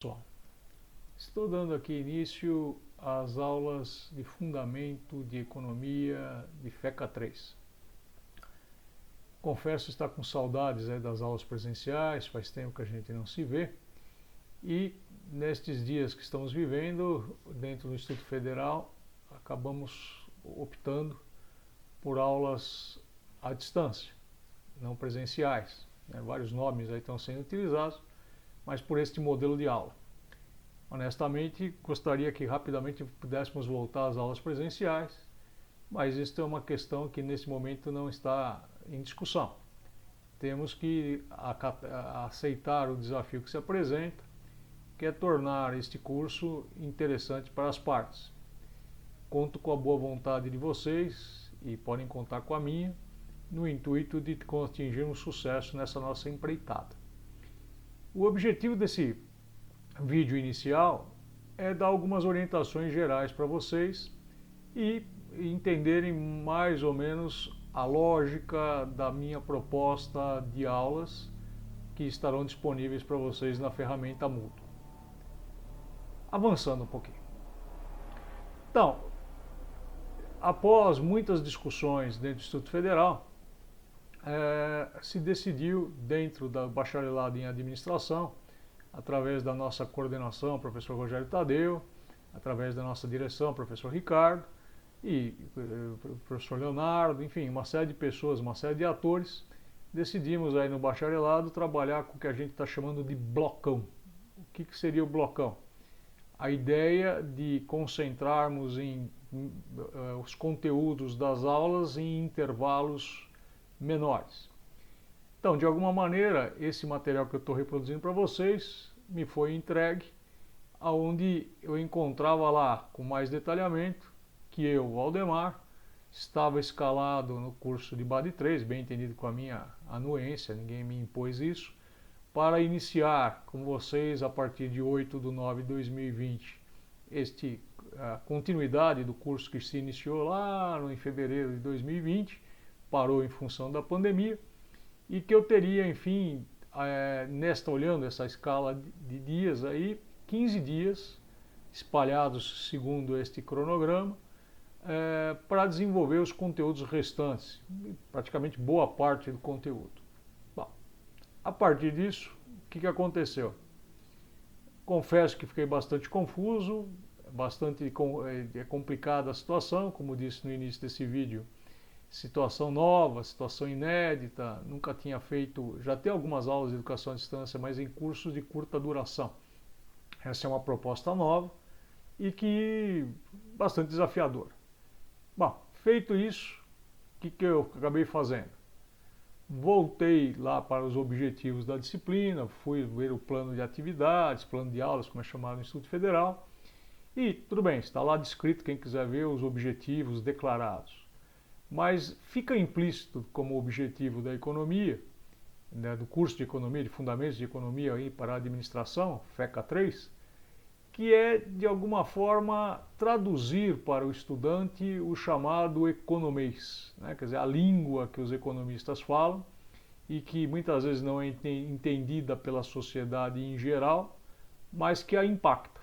Pessoal, estou dando aqui início às aulas de Fundamento de Economia de FECA 3. Confesso estar com saudades das aulas presenciais, faz tempo que a gente não se vê. E nestes dias que estamos vivendo, dentro do Instituto Federal, acabamos optando por aulas à distância, não presenciais. Vários nomes aí estão sendo utilizados, mas por este modelo de aula. Honestamente, gostaria que rapidamente pudéssemos voltar às aulas presenciais, mas isso é uma questão que nesse momento não está em discussão. Temos que aceitar o desafio que se apresenta, que é tornar este curso interessante para as partes. Conto com a boa vontade de vocês e podem contar com a minha, no intuito de atingirmos sucesso nessa nossa empreitada. O objetivo desse vídeo inicial é dar algumas orientações gerais para vocês e entenderem mais ou menos a lógica da minha proposta de aulas que estarão disponíveis para vocês na ferramenta Moodle. Avançando um pouquinho. Então, após muitas discussões dentro do Instituto Federal, se decidiu dentro do bacharelado em administração, através da nossa coordenação, professor Rogério Tadeu, através da nossa direção, professor Ricardo e professor Leonardo, enfim, uma série de pessoas, uma série de atores, decidimos aí no bacharelado trabalhar com o que a gente está chamando de blocão. O que seria o blocão? A ideia de concentrarmos os conteúdos das aulas em intervalos menores. Então, de alguma maneira, esse material que eu estou reproduzindo para vocês me foi entregue, onde eu encontrava lá, com mais detalhamento, que eu, Valdemar, estava escalado no curso de BAD 3, bem entendido com a minha anuência, ninguém me impôs isso, para iniciar com vocês, a partir de 8/9/2020, a continuidade do curso que se iniciou lá em fevereiro de 2020, parou em função da pandemia, e que eu teria, enfim, olhando essa escala de dias aí, 15 dias espalhados segundo este cronograma, para desenvolver os conteúdos restantes, praticamente boa parte do conteúdo. Bom, a partir disso, o que aconteceu? Confesso que fiquei bastante confuso, bastante complicada a situação, como disse no início desse vídeo. Situação nova, situação inédita, nunca tinha feito, já tem algumas aulas de educação à distância, mas em cursos de curta duração. Essa é uma proposta nova e que bastante desafiadora. Bom, feito isso, o que eu acabei fazendo? Voltei lá para os objetivos da disciplina, fui ver o plano de atividades, plano de aulas, como é chamado no Instituto Federal, e tudo bem, está lá descrito, quem quiser ver os objetivos declarados. Mas fica implícito como objetivo da economia, do curso de economia, de fundamentos de economia aí para a administração, FECA 3, que é de alguma forma traduzir para o estudante o chamado economês, quer dizer, a língua que os economistas falam e que muitas vezes não é entendida pela sociedade em geral, mas que a impacta.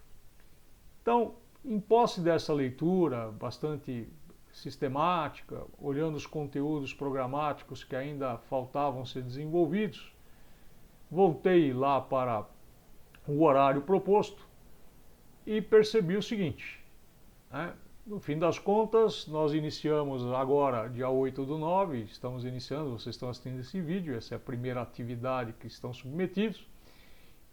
Então, em posse dessa leitura bastante sistemática, olhando os conteúdos programáticos que ainda faltavam ser desenvolvidos, voltei lá para o horário proposto e percebi o seguinte, no fim das contas, nós iniciamos agora, dia 8/9, estamos iniciando, vocês estão assistindo esse vídeo, essa é a primeira atividade que estão submetidos,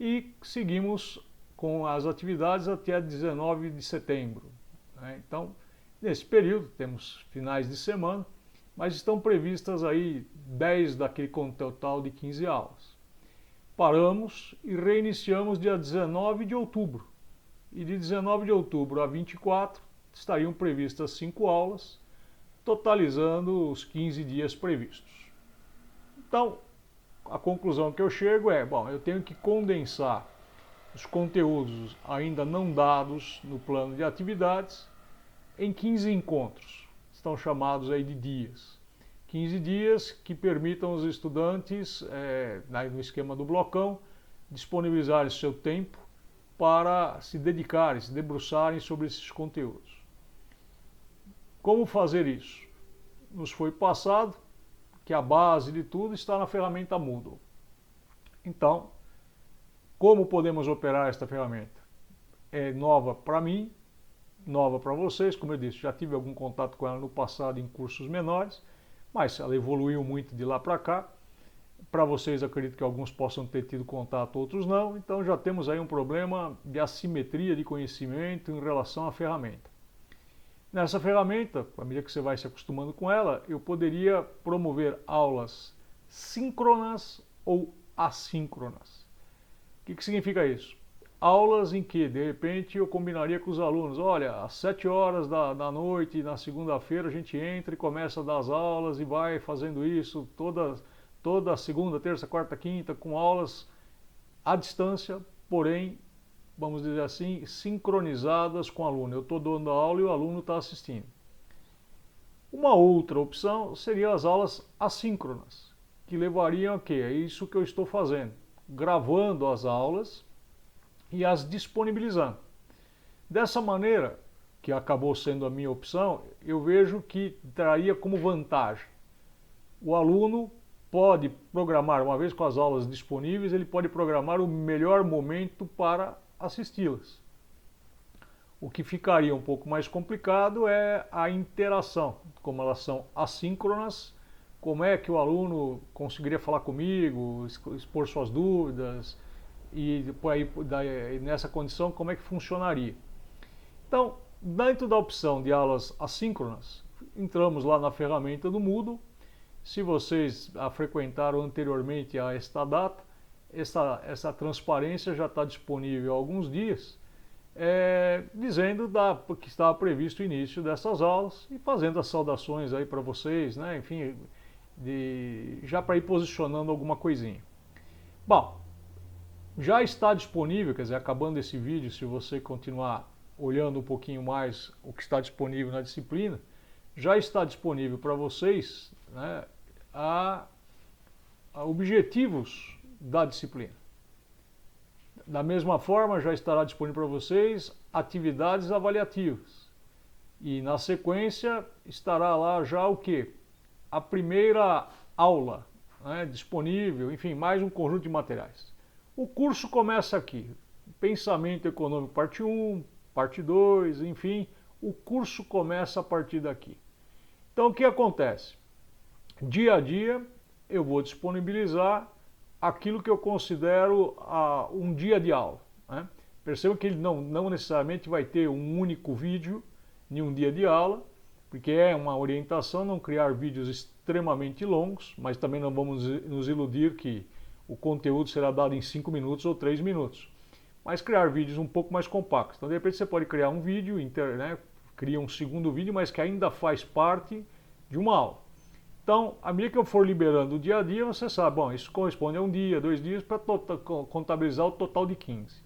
e seguimos com as atividades até 19 de setembro. Então, nesse período, temos finais de semana, mas estão previstas aí 10 daquele total de 15 aulas. Paramos e reiniciamos dia 19 de outubro. E de 19 de outubro a 24 estariam previstas 5 aulas, totalizando os 15 dias previstos. Então, a conclusão que eu chego é, bom, eu tenho que condensar os conteúdos ainda não dados no plano de atividades em 15 encontros, estão chamados aí de dias. 15 dias que permitam os estudantes, no esquema do blocão, disponibilizar seu tempo para se dedicarem, se debruçarem sobre esses conteúdos. Como fazer isso? Nos foi passado que a base de tudo está na ferramenta Moodle. Então, como podemos operar esta ferramenta? É nova para mim, nova para vocês, como eu disse, já tive algum contato com ela no passado em cursos menores, mas ela evoluiu muito de lá para cá. Para vocês, acredito que alguns possam ter tido contato, outros não, então já temos aí um problema de assimetria de conhecimento em relação à ferramenta. Nessa ferramenta, à medida que você vai se acostumando com ela, eu poderia promover aulas síncronas ou assíncronas. O que significa isso? Aulas em que, de repente, eu combinaria com os alunos, olha, às 7 horas da noite, na segunda-feira, a gente entra e começa a dar as aulas e vai fazendo isso toda segunda, terça, quarta, quinta, com aulas à distância, porém, vamos dizer assim, sincronizadas com o aluno. Eu estou dando a aula e o aluno está assistindo. Uma outra opção seria as aulas assíncronas, que levariam a quê? É isso que eu estou fazendo, gravando as aulas e as disponibilizando. Dessa maneira, que acabou sendo a minha opção, eu vejo que traria como vantagem. O aluno pode programar, uma vez com as aulas disponíveis, ele pode programar o melhor momento para assisti-las. O que ficaria um pouco mais complicado é a interação, como elas são assíncronas, como é que o aluno conseguiria falar comigo, expor suas dúvidas, e nessa condição como é que funcionaria. Então, dentro da opção de aulas assíncronas, entramos lá na ferramenta do Moodle. Se vocês a frequentaram anteriormente a esta data, essa transparência já está disponível há alguns dias, dizendo que estava previsto o início dessas aulas e fazendo as saudações aí para vocês, né? Enfim, já para ir posicionando alguma coisinha. Bom, já está disponível, quer dizer, acabando esse vídeo, se você continuar olhando um pouquinho mais o que está disponível na disciplina, já está disponível para vocês, né, a objetivos da disciplina. Da mesma forma, já estará disponível para vocês atividades avaliativas. E na sequência estará lá já o quê? A primeira aula, né, disponível, enfim, mais um conjunto de materiais. O curso começa aqui, Pensamento Econômico parte 1, parte 2, enfim, o curso começa a partir daqui. Então o que acontece? Dia a dia eu vou disponibilizar aquilo que eu considero um dia de aula, né? Perceba que ele não necessariamente vai ter um único vídeo em um dia de aula, porque é uma orientação não criar vídeos extremamente longos, mas também não vamos nos iludir que o conteúdo será dado em 5 minutos ou 3 minutos. Mas criar vídeos um pouco mais compactos. Então, de repente, você pode criar um vídeo, né, cria um segundo vídeo, mas que ainda faz parte de uma aula. Então, à medida que eu for liberando o dia a dia, você sabe, bom, isso corresponde a um dia, 2 dias, para contabilizar o total de 15.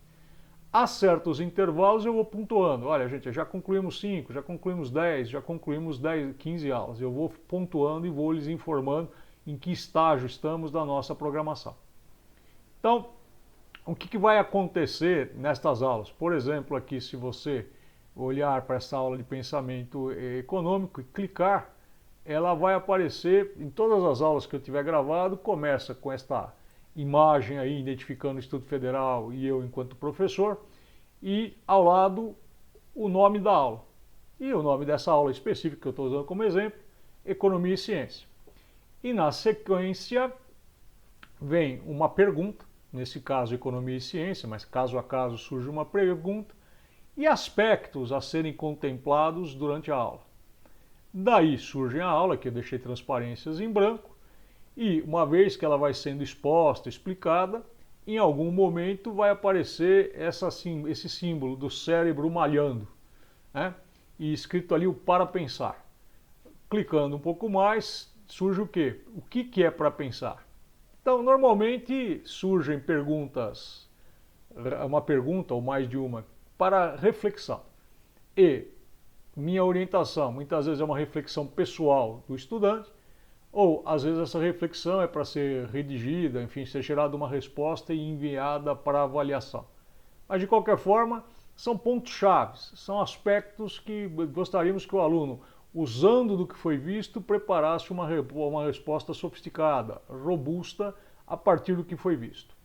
A certos intervalos eu vou pontuando. Olha, gente, já concluímos 5, já concluímos 10, já concluímos 10, 15 aulas. Eu vou pontuando e vou lhes informando em que estágio estamos da nossa programação. Então, o que vai acontecer nestas aulas? Por exemplo, aqui, se você olhar para essa aula de pensamento econômico e clicar, ela vai aparecer em todas as aulas que eu tiver gravado. Começa com esta imagem aí, identificando o Instituto Federal e eu enquanto professor, e ao lado o nome da aula. E o nome dessa aula específica que eu estou usando como exemplo, Economia e Ciência. E na sequência vem uma pergunta, nesse caso Economia e Ciência, mas caso a caso surge uma pergunta, e aspectos a serem contemplados durante a aula. Daí surge a aula, que eu deixei transparências em branco, e uma vez que ela vai sendo exposta, explicada, em algum momento vai aparecer esse símbolo do cérebro malhando, né? E escrito ali o para pensar. Clicando um pouco mais, surge o quê? O que é para pensar? Então, normalmente surgem perguntas, uma pergunta ou mais de uma, para reflexão. E minha orientação, muitas vezes é uma reflexão pessoal do estudante, ou às vezes essa reflexão é para ser redigida, enfim, ser gerada uma resposta e enviada para avaliação. Mas de qualquer forma, são pontos chaves, são aspectos que gostaríamos que o aluno, usando do que foi visto, preparasse uma resposta sofisticada, robusta, a partir do que foi visto.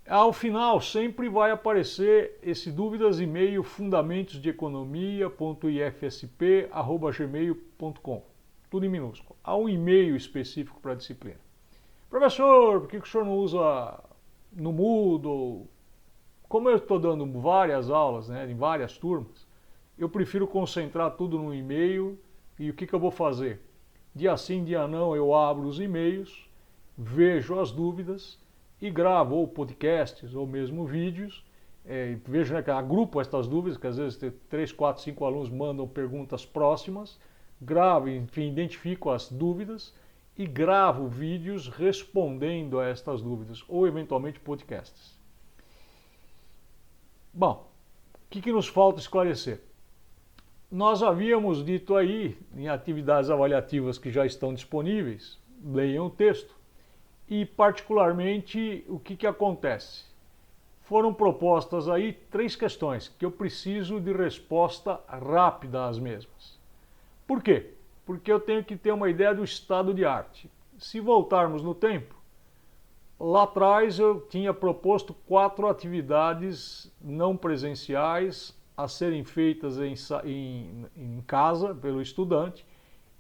Ao final, sempre vai aparecer esse dúvidas e-mail fundamentosdeeconomia.ifsp@gmail.com, tudo em minúsculo. Há um e-mail específico para a disciplina. Professor, por que o senhor não usa no Moodle? Como eu estou dando várias aulas, né, em várias turmas, eu prefiro concentrar tudo no e-mail. E o que eu vou fazer? Dia sim, dia não, eu abro os e-mails, vejo as dúvidas e gravo ou podcasts ou mesmo vídeos. Vejo, né, que agrupo estas dúvidas, que às vezes 3, 4, 5 alunos mandam perguntas próximas, gravo, enfim, identifico as dúvidas e gravo vídeos respondendo a estas dúvidas ou eventualmente podcasts. Bom, o que nos falta esclarecer? Nós havíamos dito aí, em atividades avaliativas que já estão disponíveis, leiam o texto, e particularmente o que acontece? Foram propostas aí 3 questões que eu preciso de resposta rápida às mesmas. Por quê? Porque eu tenho que ter uma ideia do estado de arte. Se voltarmos no tempo, lá atrás eu tinha proposto 4 atividades não presenciais a serem feitas em casa pelo estudante,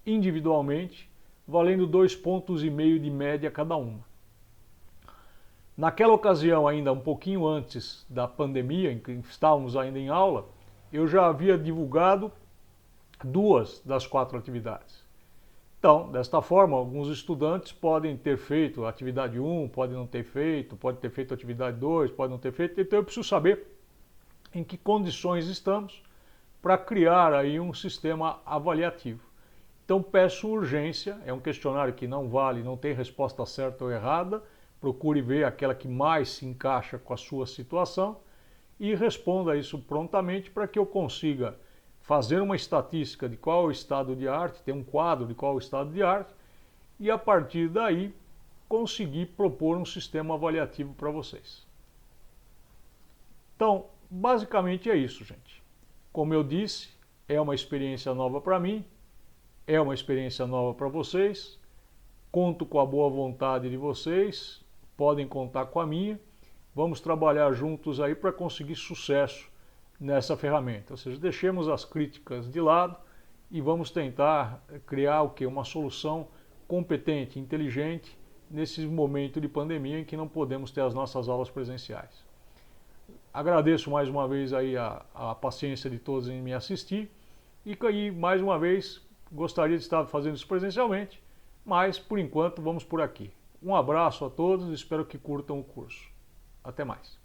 individualmente, valendo 2,5 pontos de média cada uma. Naquela ocasião, ainda um pouquinho antes da pandemia, em que estávamos ainda em aula, eu já havia divulgado 2 das 4 atividades. Então, desta forma, alguns estudantes podem ter feito a atividade 1, podem não ter feito, pode ter feito a atividade 2, pode não ter feito. Então eu preciso saber em que condições estamos para criar aí um sistema avaliativo. Então peço urgência, é um questionário que não vale, não tem resposta certa ou errada, procure ver aquela que mais se encaixa com a sua situação e responda isso prontamente para que eu consiga fazer uma estatística de qual é o estado de arte, ter um quadro de qual é o estado de arte e a partir daí conseguir propor um sistema avaliativo para vocês. Então, basicamente é isso, gente. Como eu disse, é uma experiência nova para mim, é uma experiência nova para vocês, conto com a boa vontade de vocês, podem contar com a minha, vamos trabalhar juntos aí para conseguir sucesso nessa ferramenta. Ou seja, deixemos as críticas de lado e vamos tentar criar o quê? Uma solução competente, inteligente, nesse momento de pandemia em que não podemos ter as nossas aulas presenciais. Agradeço mais uma vez aí a paciência de todos em me assistir e aí, mais uma vez, gostaria de estar fazendo isso presencialmente, mas por enquanto vamos por aqui. Um abraço a todos e espero que curtam o curso. Até mais.